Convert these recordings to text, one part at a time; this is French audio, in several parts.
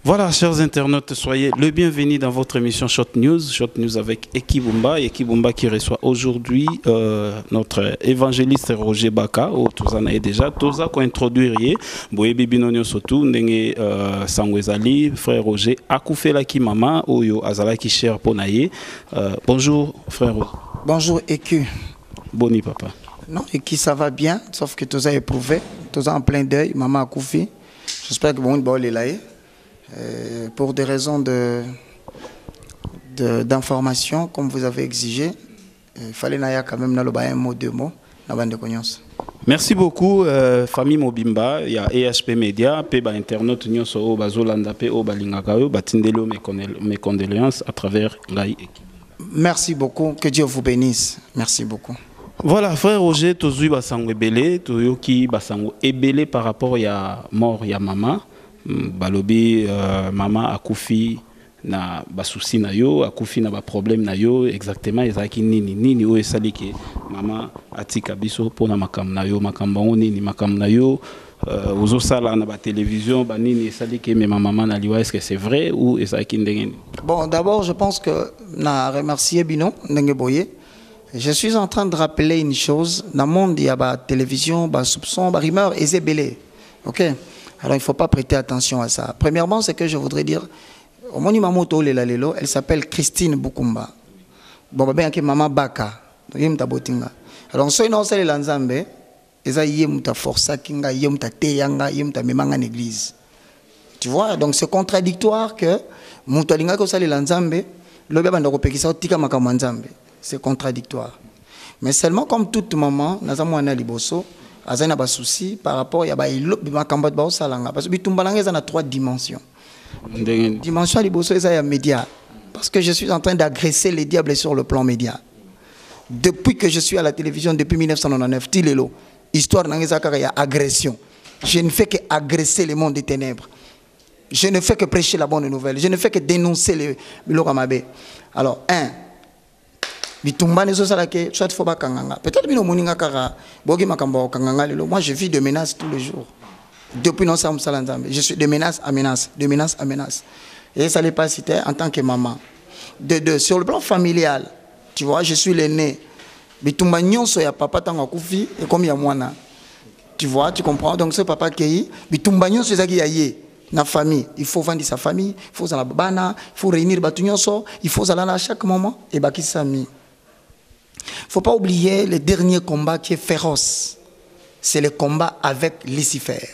Voilà, chers internautes, soyez le bienvenu dans votre émission Short News avec Ekibumba. Ekibumba qui reçoit aujourd'hui notre évangéliste Roger Baka, au Tozanae déjà. Toza ko introduire Boyebi Binonio Sotou, Ndenge Sangwezali, frère Roger, Akoufela ki mama, Oyo Azala ki cher Ponaye. Bonjour, frère Roger. Bonjour, Eku. Boni, papa. Non, Eki, ça va bien, sauf que Toza éprouvé, Toza en plein deuil, maman Akoufi. J'espère que bon, il est là. Pour des raisons d'information, comme vous avez exigé, il fallait quand même un mot, deux mots. Merci beaucoup, famille Mobimba. Il y a EHP Media, Peba Internet, Nyoso, Bazolanda, Pe, Balingakayo, Batindelo, mes condoléances à travers l'AI. Merci beaucoup, que Dieu vous bénisse. Merci beaucoup. Voilà, frère Roger, Tozui Basango Ebele, Toyoki Basango Ebele par rapport à mort, ya maman. Balobi mama akufi na basusi na yo akufi na ba problème na yo exactement ezaki nini o esali ke mama atika biso pona makam na yo makambo nini makam na yo ozo sala na ba télévision ba nini esali ke mais maman na liwa est-ce que c'est vrai ou ezaki ndenge? Bon, d'abord je pense que na remercier bino ndenge boye. Je suis en train de rappeler une chose dans le monde il y a ba télévision ba soupçon ba rumeur ezebele. OK? Alors il ne faut pas prêter attention à ça. Premièrement, c'est que je voudrais dire, au monument moto lelo, elle s'appelle Christine Bukumba. Bon, ben que maman Baka, alors so ino sele lanzambe, eza yemuta força kinga yemuta teyanga yemuta memanga en église. Tu vois, donc c'est contradictoire que muto linga ko sele lanzambe, lobe banda ko pekisa tika makamanzambe. C'est contradictoire. Mais seulement comme toute maman, nazamwana liboso. Azana ba souci par rapport ya ba makambo ba osalanga parce que bitumbalanga ezana 3 dimensions. Dimension liboso eza ya média parce que je suis en train d'agresser les diables sur le plan média. Depuis que je suis à la télévision depuis 1999 tilelo histoire nangeza kaka ya agression. Je ne fais que agresser le monde des ténèbres. Je ne fais que prêcher la bonne nouvelle. Je ne fais que dénoncer les Biloramabe. Alors peut-être moi je vis de menaces tous les jours. Depuis non je suis de menace à menace, de menace à menace. Et ça n'est pas cité en tant que maman. sur le plan familial, tu vois, je suis l'aîné. Bitumba nyonso ya papa tanga kufi et comme ya mwana. Tu vois, tu comprends? Donc ce papa qui bitumba nyonso ezaki ya ye na famille, il faut vendre sa famille, il faut la bana, il faut réunir batu nyonso, il faut aller à chaque moment et baki sami. Faut pas oublier le dernier combat qui est féroce. C'est le combat avec Lucifer.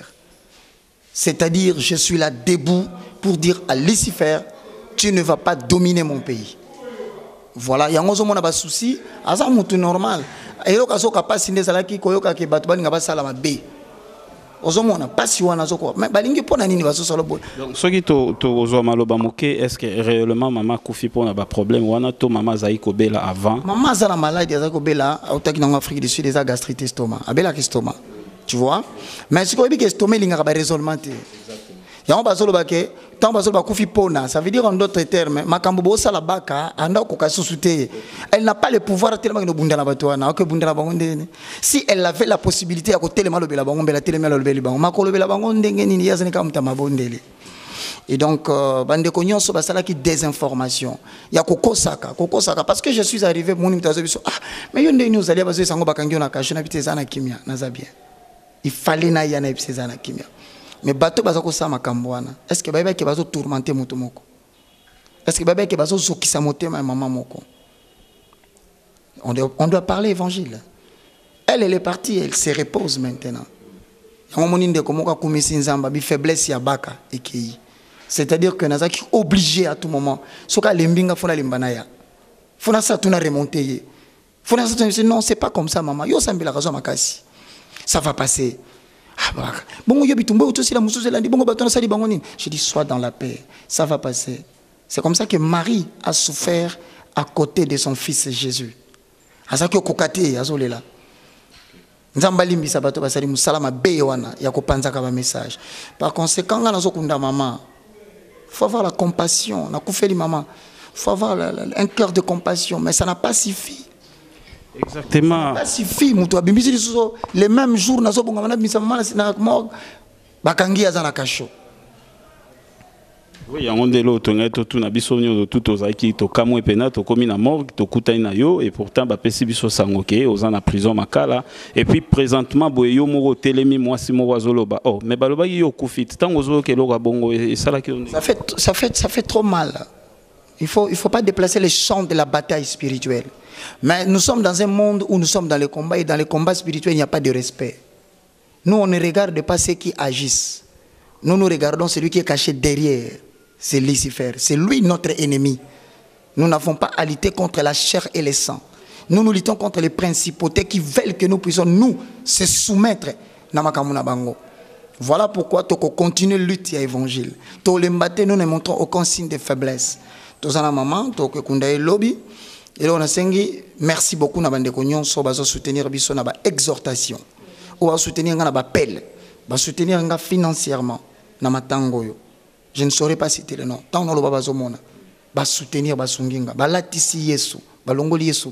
C'est-à-dire, je suis là debout pour dire à Lucifer, tu ne vas pas dominer mon pays. Voilà, il y a un souci, c'est normal. Et il y a un souci, il y a un souci, il y a un souci, il y a un souci, donc ce qui est maloba moke, est-ce que réellement maman Koufi pour un problème ou to maman Zaï Kobela avant? Maman Zala malade, Zaï Kobela, en Afrique du Sud, des gastrite estomac, abela estomac, tu vois. Mais si tu dis que estomac, il y a un raisonnement. Il y a un bazolo que tant bazolo Koufi pona, ça veut dire en d'autres termes, makambo sala baka, anda koka susute. Elle n'a pas le pouvoir tellement que bunda la batoana, que bunda la bangonde. Si elle avait la possibilité à côté le malo bela bangonde, la télé malo bela bangonde, makolo bela bangonde ngeni ni yazani kam tamabondele. Et donc bande konyon so basala qui désinformation. Il y a kokosaka parce que je suis arrivé mon imitazo biso. Ah, mais yonde nous allez bazo sango bakangyo na kasho na bitezana kimia, naza bien. Il fallait na yana bitezana kimia. Mais bateau bazako sa makambwana. Est-ce que baba ke bazo tourmenter moto moko? Est-ce que baba ke bazo zokisa motema maman moko? On doit parler évangile. Elle est partie, elle se repose maintenant. C'est-à-dire que Nazaki est obligé à tout moment. Non, c'est pas comme ça, maman. Ça va passer. Je dis, sois dans la paix. Ça va passer. C'est comme ça que Marie a souffert à côté de son fils Jésus. Azaki okokate azolela. Nzamba limbisa bato basali musalama bewana ya kopanzaka ba message. Par conséquent, nga nazokunda maman. Faut avoir la compassion, na kufeli maman. Faut avoir un cœur de compassion, mais ça n'a pas suffi. Exactement. Ça n'a pas suffi muto abimbisi lisuso les mêmes jours nazobonga mana bimisa maman na mort bakangi azana kasho. Oui, on est là, on est tout na biso nyo tout aux aiki to kamwe pena to komi na morgue to kutai na yo et pourtant ba pesi biso sangoke aux en prison makala et puis présentement boyo moko telemi moi si mo wazoloba oh mais baloba yo kufit tant ozo ke lo bongo et ça là que ça fait trop mal. Il faut pas déplacer les champs de la bataille spirituelle. Mais nous sommes dans un monde où nous sommes dans les combats et dans les combats spirituels il n'y a pas de respect. Nous on ne regarde pas ceux qui agissent. Nous regardons celui qui est caché derrière. C'est Lucifer, c'est lui notre ennemi. Nous n'avons pas à lutter contre la chair et le sang. Nous luttons contre les principautés qui veulent que nous puissions nous se soumettre. Voilà pourquoi nous continuons de lutter à l'évangile. Nous ne montrons aucun signe de faiblesse. Nous avons maman, nous avons lobby. Et on a dit merci beaucoup à soutenir l'exhortation. On va soutenir l'appel. On va soutenir financièrement. Je ne saurais pas citer le nom. Tant que nous avons soutenir Basunginga, Balatisi Yesu, Balongoli Yesu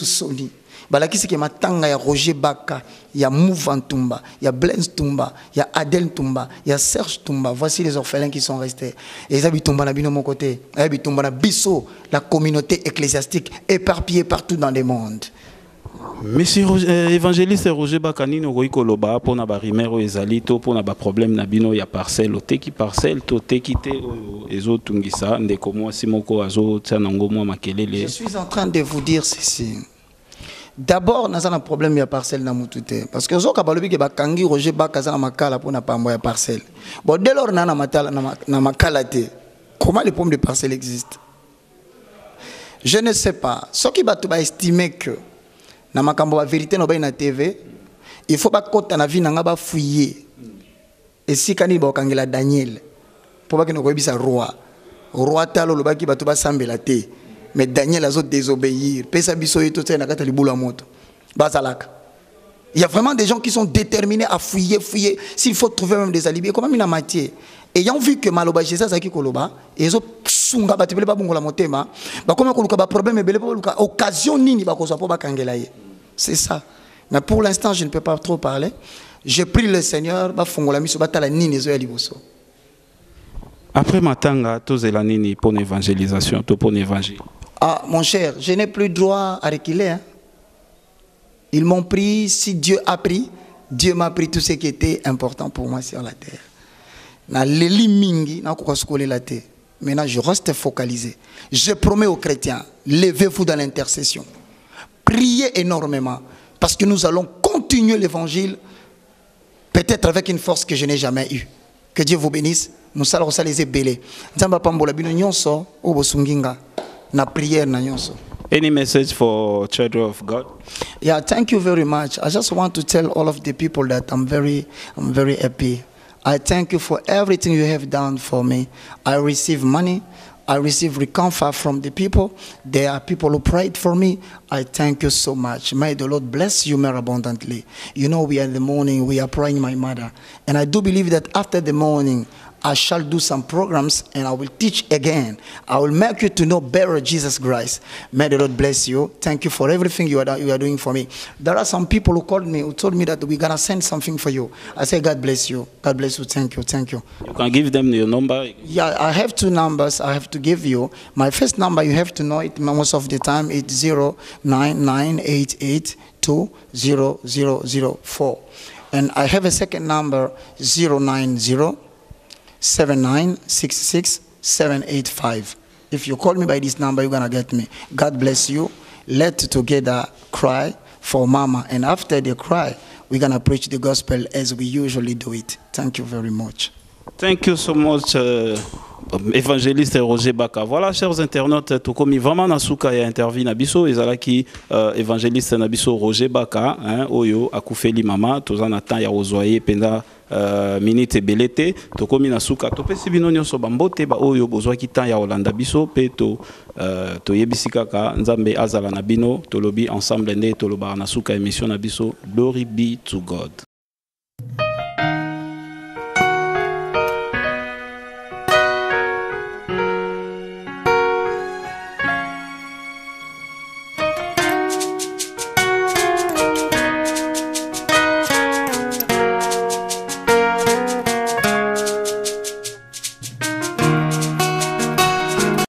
Soni, Balakisi ke matanga ya Roger Baka, il y a Mouvan Tumba, il y a Blaise Tumba, il y a Adel Tumba, il y a Serge Tumba. Voici les orphelins qui sont restés. Et ils habitent Tumba na bino mon côté. Ils habitent Tumba na biso, la communauté ecclésiastique éparpillée partout dans le monde. Monsieur évangéliste Roger Bakani no koloba pour na ba rimero ezalito pour na ba problème na bino ya parcelle oteki parcelle to tekite ezo tungisa ndeko moi simoko azo tsanango moi makelele. Je suis en train de vous dire ceci. D'abord nous avons un problème ya parcelle na mutute parce que zo kabalobi ke bakangi Roger Bakaza na makala pour na pambo ya parcelle. Bon dès lors na matala na makala te. Comment les pommes de parcelle existent? Je ne sais pas. Ce qui va estimer que na makambo la vérité no ba na TV il faut pas kota na vie na ba fouiller et si kani ba kangela Daniel pour pas que no koyebisa roi talo lo ba ki bato ba sambela te mais Daniel azo désobéir pesa biso yeto tsena kata libula moto bazalaka. Il y a vraiment des gens qui sont déterminés à fouiller s'il faut trouver même des alibis comme mina matière ayant vu que maloba Jésus zaki koloba ezo sunga batibele ba bongola motema ba koma koluka ba problème belé ba occasion nini ba koza po ba kangela ye. C'est ça. Mais pour l'instant je ne peux pas trop parler. Je prie le Seigneur ba fongola miso batala nini zo ya liboso. Après Matanga, tous les années pour l'évangélisation, pour l'évangile. Ah, mon cher, je n'ai plus droit à reculer. Hein. Ils m'ont pris, si Dieu a pris, Dieu m'a pris tout ce qui était important pour moi sur la terre. Maintenant, je reste focalisé. Je promets aux chrétiens, levez-vous dans l'intercession. Priez énormément, parce que nous allons continuer l'évangile, peut-être avec une force que je n'ai jamais eue. Que Dieu vous bénisse. Nous allons les belés. Na prière na nyonso. Any message for children of God? Yeah, thank you very much. I just want to tell all of the people that I'm very happy. I thank you for everything you have done for me. I receive money. I receive comfort from the people. There are people who prayed for me. I thank you so much. May the Lord bless you more abundantly. You know, we are in the morning, we are praying my mother. And I do believe that after the morning, I shall do some programs and I will teach again. I will make you to know better Jesus Christ. May the Lord bless you. Thank you for everything you are doing for me. There are some people who called me, who told me that we're going to send something for you. I say, God bless you. God bless you. Thank you. Thank you. You can give them your number. Yeah, I have two numbers I have to give you. My first number, you have to know it most of the time. It's 09988200004. And I have a second number, 090-7966-785. If you call me by this number, you're going to get me. God bless you. Let's together cry for Mama. And after they cry, we're going to preach the gospel as we usually do it. Thank you very much. Thank you so much, évangéliste Roger Baka. Voilà, chers internautes, tout comme vraiment Nasuka ya interview Nabiso, ezalaki évangéliste Nabiso Roger Baka, hein, oyo akufeli mama, tozana temps ya ozoye penda minute belete, to komi Nasuka, to pesi bino nyonso bambote ba oyo bozwaki temps ya Olanda biso pe to yebisika ka nzambe azala na bino, to lobi ensemble nde to loba Nasuka émission Nabiso. Glory be to God.